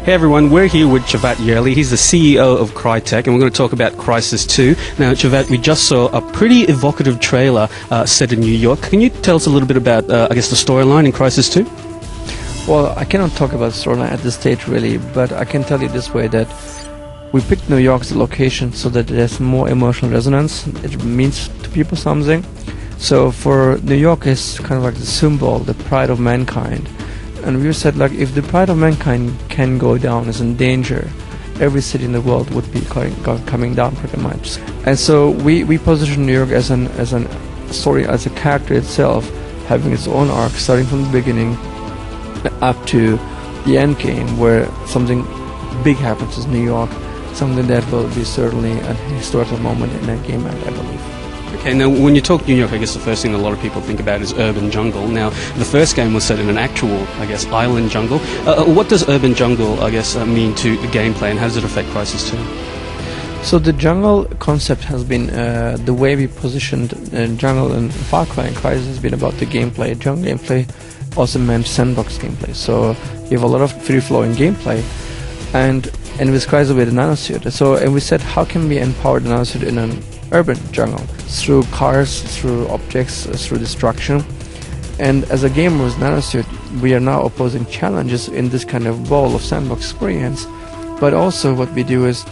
Hey everyone, we're here with Chavat Yerli. He's the CEO of Crytek, and we're going to talk about Crysis 2. Now, Chavat, we just saw a pretty evocative trailer set in New York. Can you tell us a little bit about, the storyline in Crysis 2? Well, I cannot talk about the storyline at this stage really, but I can tell you this way that we picked New York as a location so that there's more emotional resonance. It means to people something. So for New York is kind of like the symbol, the pride of mankind. And we said, like, if the pride of mankind can go down, is in danger, every city in the world would be coming down pretty much. And so we position New York as a story, as a character itself, having its own arc, starting from the beginning up to the end game, where something big happens in New York, something that will be certainly a historical moment in that game, I believe. Okay, now when you talk New York, I guess the first thing a lot of people think about is urban jungle. Now, the first game was set in an actual, island jungle. What does urban jungle, mean to the gameplay, and how does it affect Crysis 2? So the jungle concept has been the way we positioned jungle in Far Cry and Crysis has been about the gameplay. Jungle gameplay also meant sandbox gameplay. So you have a lot of free-flowing gameplay, and with Crysis with the nanosuit. And we said, how can we empower the nanosuit in an urban jungle? Through cars, through objects, through destruction. And as a gamer with nanosuit, we are now opposing challenges in this kind of bowl of sandbox experience. But also what we do is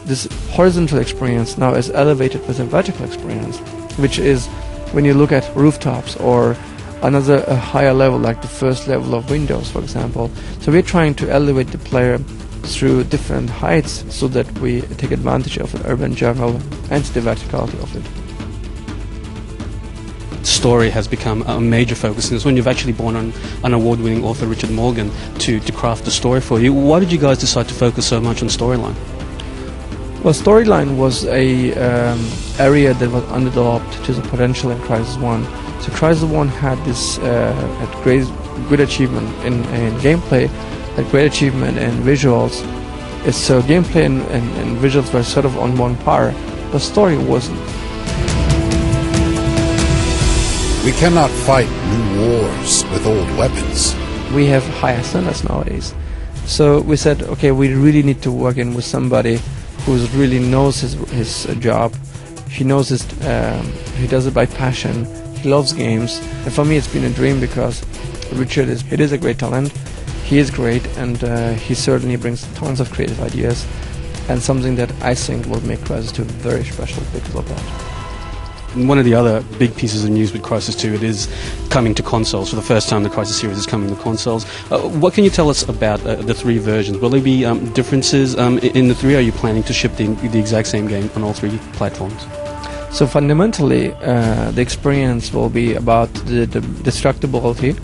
this horizontal experience now is elevated with a vertical experience, which is when you look at rooftops or a higher level, like the first level of Windows, for example. So we're trying to elevate the player through different heights so that we take advantage of an urban jungle and the verticality of it. Story has become a major focus in this one. You've actually brought on an award-winning author, Richard Morgan, to craft the story for you. Why did you guys decide to focus so much on storyline? Well, storyline was a area that was underdeveloped to the potential in Crysis 1. So Crysis 1 had this good achievement in gameplay, a great achievement in visuals. So gameplay and visuals were sort of on one par, but story wasn't. We cannot fight new wars with old weapons. We have higher standards nowadays. So we said, okay, we really need to work in with somebody who really knows his job. He knows he does it by passion. He loves games. And for me, it's been a dream because Richard is a great talent. He is great, and he certainly brings tons of creative ideas, and something that I think will make Crysis 2 very special because of that. And one of the other big pieces of news with Crysis 2, it is coming to consoles. For the first time, the Crysis series is coming to consoles. What can you tell us about the three versions? Will there be differences in the three? Are you planning to ship the exact same game on all three platforms? So fundamentally, the experience will be about the destructibility,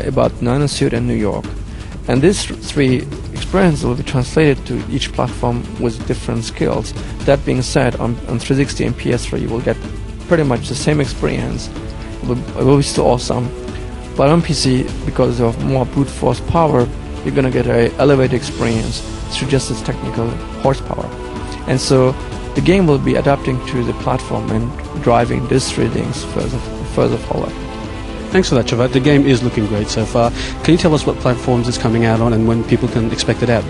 about nanosuit and New York. And these three experiences will be translated to each platform with different skills. That being said, on 360 and PS3 you will get pretty much the same experience. It will be still awesome. But on PC, because of more brute force power, you're going to get an elevated experience through just its technical horsepower. And so the game will be adapting to the platform and driving these three things further forward. Thanks for that, Chavat. The game is looking great so far. Can you tell us what platforms it's coming out on and when people can expect it out?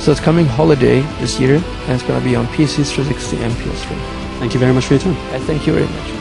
So it's coming holiday this year, and it's going to be on PC, 360 and PS3. Thank you very much for your time. I thank you very much.